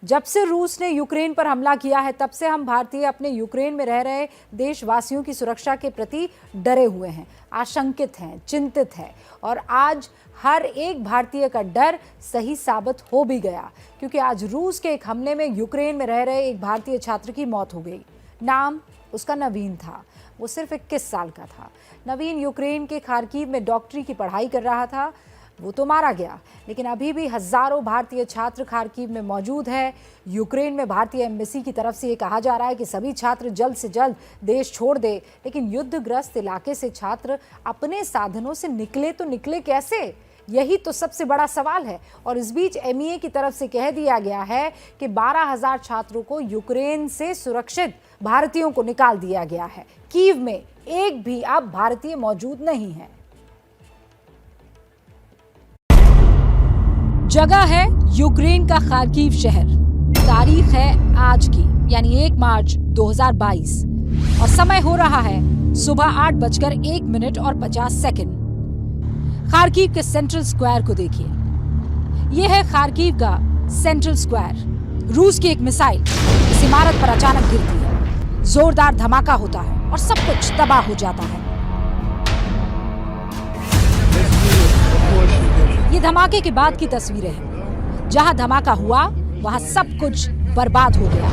जब से रूस ने यूक्रेन पर हमला किया है तब से हम भारतीय अपने यूक्रेन में रह रहे देशवासियों की सुरक्षा के प्रति डरे हुए हैं, आशंकित हैं, चिंतित हैं। और आज हर एक भारतीय का डर सही साबित हो भी गया, क्योंकि आज रूस के एक हमले में यूक्रेन में रह रहे एक भारतीय छात्र की मौत हो गई। नाम उसका नवीन था। वो सिर्फ 21 साल का था। नवीन यूक्रेन के खार्किव में डॉक्टरी की पढ़ाई कर रहा था। वो तो मारा गया, लेकिन अभी भी हजारों भारतीय छात्र खार्किव में मौजूद है। यूक्रेन में भारतीय एम्बेसी की तरफ से ये कहा जा रहा है कि सभी छात्र जल्द से जल्द देश छोड़ दे, लेकिन युद्धग्रस्त इलाके से छात्र अपने साधनों से निकले तो निकले कैसे, यही तो सबसे बड़ा सवाल है। और इस बीच एमईए की तरफ से कह दिया गया है कि 12,000 छात्रों को यूक्रेन से सुरक्षित भारतीयों को निकाल दिया गया है। कीव में एक भी अब भारतीय मौजूद नहीं है। जगह है यूक्रेन का खार्किव शहर। तारीख है आज की, यानी 1 मार्च 2022 और समय हो रहा है सुबह 8:01 और 50 सेकंड। खार्किव के सेंट्रल स्क्वायर को देखिए। यह है खार्किव का सेंट्रल स्क्वायर। रूस की एक मिसाइल इस इमारत पर अचानक गिरती है, जोरदार धमाका होता है और सब कुछ तबाह हो जाता है। ये धमाके के बाद की तस्वीरें हैं। जहां धमाका हुआ वहां सब कुछ बर्बाद हो गया।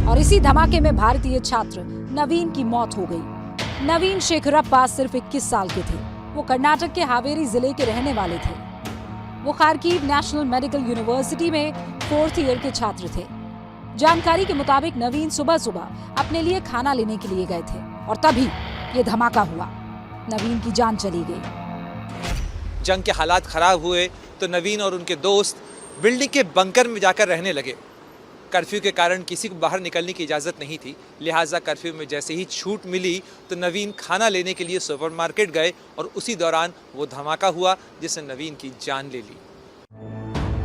और इसी धमाके में भारतीय छात्र नवीन की मौत हो गई। नवीन शेखरप्पा सिर्फ 21 साल के थे। वो कर्नाटक के हावेरी जिले के रहने वाले थे। वो खार्किव नेशनल मेडिकल यूनिवर्सिटी में 4th ईयर के छात्र थे। जानकारी के मुताबिक नवीन सुबह सुबह अपने लिए खाना लेने के लिए गए थे और तभी ये धमाका हुआ। नवीन की जान चली गई। जंग के हालात खराब हुए तो नवीन और उनके दोस्त बिल्डिंग के बंकर में जाकर रहने लगे। कर्फ्यू के कारण किसी को बाहर निकलने की इजाज़त नहीं थी, लिहाजा कर्फ्यू में जैसे ही छूट मिली तो नवीन खाना लेने के लिए सुपरमार्केट गए और उसी दौरान वो धमाका हुआ जिसने नवीन की जान ले ली।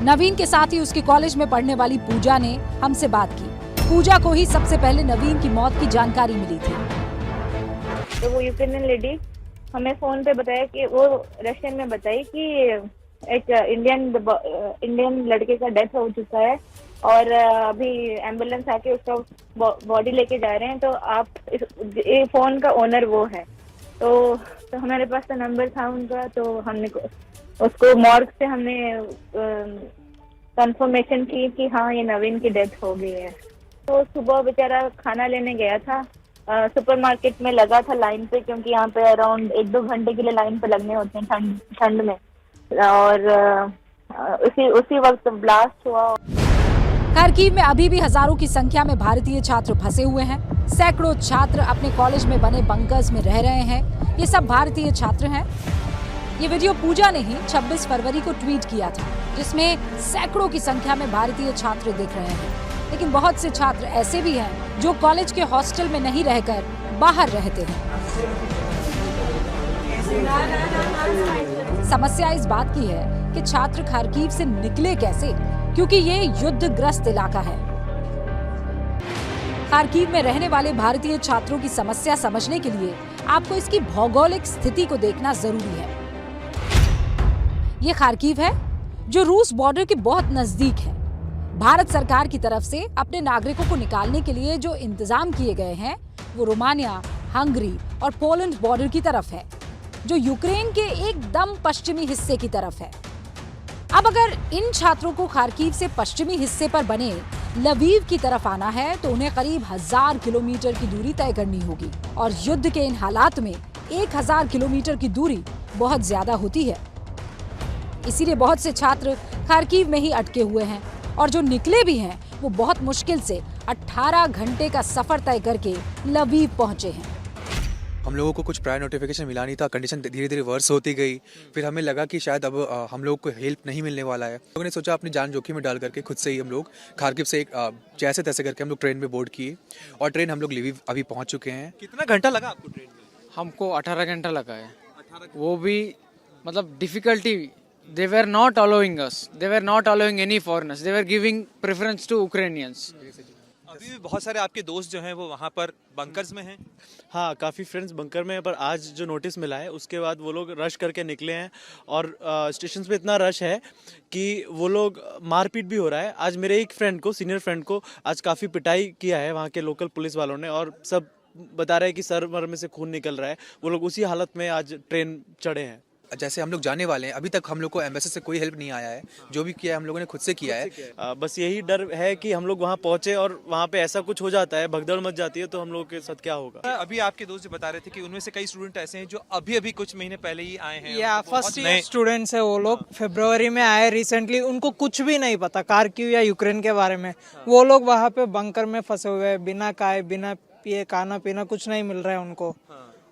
नवीन के साथ ही उसके कॉलेज में पढ़ने वाली पूजा ने हमसे बात की। पूजा को ही सबसे पहले नवीन की मौत की जानकारी मिली थी। तो वो यूक्रेनियन लेडी हमें फोन पे बताया कि वो रशियन में बताई कि एक इंडियन लड़के का डेथ हो चुका है और अभी एम्बुलेंस आके उसका बॉडी लेके जा रहे हैं। तो आप ये फोन का ओनर वो है। तो हमारे पास तो नंबर था उनका, तो हमने उसको मॉर्ग से हमने कंफर्मेशन की कि हाँ ये नवीन की डेथ हो गई है। तो सुबह बेचारा खाना लेने गया था, सुपरमार्केट में लगा था लाइन पे, क्योंकि यहाँ पे अराउंड 1-2 घंटे के लिए लाइन पे लगने होते हैं ठंड में। और उसी वक्त ब्लास्ट हुआ। खार्किव में अभी भी हजारों की संख्या में भारतीय छात्र फंसे हुए हैं। सैकड़ों छात्र अपने कॉलेज में बने बंकर्स में रह रहे हैं। ये सब भारतीय छात्र हैं। ये वीडियो पूजा ने ही 26 फरवरी को ट्वीट किया था, जिसमें सैकड़ों की संख्या में भारतीय छात्र दिख रहे हैं। लेकिन बहुत से छात्र ऐसे भी हैं जो कॉलेज के हॉस्टल में नहीं रहकर बाहर रहते हैं। समस्या इस बात की है कि छात्र खार्किव से निकले कैसे, क्योंकि ये युद्धग्रस्त इलाका है। खार्किव में रहने वाले भारतीय छात्रों की समस्या समझने के लिए आपको इसकी भौगोलिक स्थिति को देखना जरूरी है। ये खार्किव है जो रूस बॉर्डर के बहुत नजदीक है। भारत सरकार की तरफ से अपने नागरिकों को निकालने के लिए जो इंतजाम किए गए हैं वो रोमानिया, हंगरी और पोलैंड बॉर्डर की तरफ है, जो यूक्रेन के एकदम पश्चिमी हिस्से की तरफ है। अब अगर इन छात्रों को खार्किव से पश्चिमी हिस्से पर बने लवीव की तरफ आना है तो उन्हें करीब 1000 किलोमीटर की दूरी तय करनी होगी। और युद्ध के इन हालात में 1000 किलोमीटर की दूरी बहुत ज्यादा होती है। इसीलिए बहुत से छात्र खार्किव में ही अटके हुए हैं और जो निकले भी हैं वो बहुत मुश्किल से 18 घंटे का सफर तय करके लवीव पहुंचे हैं। हम लोगों को कुछ प्रायर नोटिफिकेशन मिला नहीं था। कंडीशन धीरे धीरे वर्स होती गई। फिर हमें लगा कि शायद अब हम लोग को हेल्प नहीं मिलने वाला है। लोगों ने सोचा अपनी जान जोखिम में डाल करके खुद से ही हम लोग खार्किव से जैसे तैसे करके हम लोग ट्रेन में बोर्ड किए और ट्रेन हम लोग लवीव अभी पहुंच चुके हैं। कितना घंटा लगा आपको ट्रेन में? हमको 18 घंटा लगा है। वो भी मतलब difficulty, they were not allowing us, they were not allowing any foreigners, they were giving preference to Ukrainians. अभी भी बहुत सारे आपके दोस्त जो हैं वो वहाँ पर बंकर्स में हैं। हाँ, काफ़ी फ्रेंड्स बंकर में हैं, पर आज जो नोटिस मिला है उसके बाद वो लोग रश करके निकले हैं और स्टेशन पे इतना रश है कि वो लोग मारपीट भी हो रहा है। आज मेरे एक फ्रेंड को, सीनियर फ्रेंड को आज काफ़ी पिटाई किया है वहाँ के लोकल पुलिस वालों ने, और सब बता रहे हैं कि सर वर में से खून निकल रहा है। वो लोग उसी हालत में आज ट्रेन चढ़े हैं। जैसे हम लोग जाने वाले हैं, अभी तक हम लोग को एम्बेसी से कोई हेल्प नहीं आया है। जो भी किया है हम लोगों ने खुद से किया है। बस यही डर है कि हम लोग वहाँ पहुँचे और वहाँ पे ऐसा कुछ हो जाता है, भगदड़ मच जाती है, तो हम लोगों के साथ क्या होगा। अभी आपके दोस्त जो बता रहे थे कि उनमें से कई स्टूडेंट ऐसे हैं जो अभी अभी कुछ महीने पहले ही आए हैं। या उनको बहुत फर्स्ट नए- ईयर स्टूडेंट्स है वो लोग, फरवरी में आए रिसेंटली, उनको कुछ भी नहीं पता खार्किव या यूक्रेन के बारे में। वो लोग वहाँ पे बंकर में फंसे हुए हैं, बिना खाए बिना पिए, खाना पीना कुछ नहीं मिल रहा है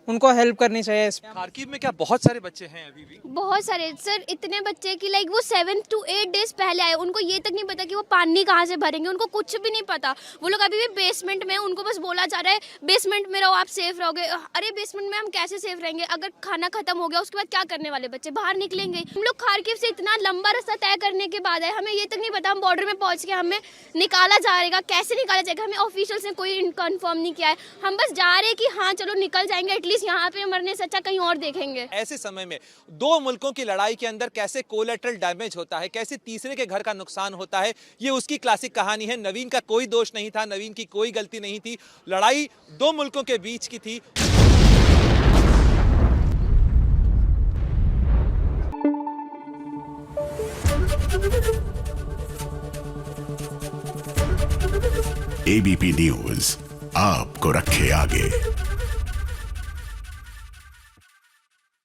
उनको हेल्प करनी चाहिए। खार्किव में क्या बहुत सारे बच्चे हैं अभी भी? बहुत सारे सर, इतने बच्चे कि लाइक वो 7 to 8 डेज पहले आए, उनको ये तक नहीं पता कि वो पानी कहाँ से भरेंगे, उनको कुछ भी नहीं पता। वो लोग अभी भी बेसमेंट में, उनको बस बोला जा रहा है बेसमेंट में रहो, आप सेफ रहोगे। अरे बेसमेंट में हम कैसे सेफ रहेंगे? अगर खाना खत्म हो गया उसके बाद क्या करने वाले बच्चे? बाहर निकलेंगे? हम लोग खार्किव से इतना लंबा रास्ता तय करने के बाद है, हमें ये तक नहीं पता हम बॉर्डर में पहुंच के हमें निकाला जाएगा, कैसे निकाला जाएगा, हमें ऑफिशियल्स ने कोई कंफर्म नहीं किया है। हम बस जा रहे हैं कि हाँ चलो निकल जाएंगे, एटलीस्ट यहाँ पे मरने से अच्छा कहीं और देखेंगे। ऐसे समय में दो मुल्कों की लड़ाई के अंदर कैसे कोलेटरल डैमेज होता है, कैसे तीसरे के घर का नुकसान होता है, ये उसकी क्लासिक कहानी है। नवीन का कोई दोष नहीं था, नवीन की कोई गलती नहीं थी, लड़ाई दो मुल्कों के बीच की थी। एबीपी न्यूज आपको रखे आगे।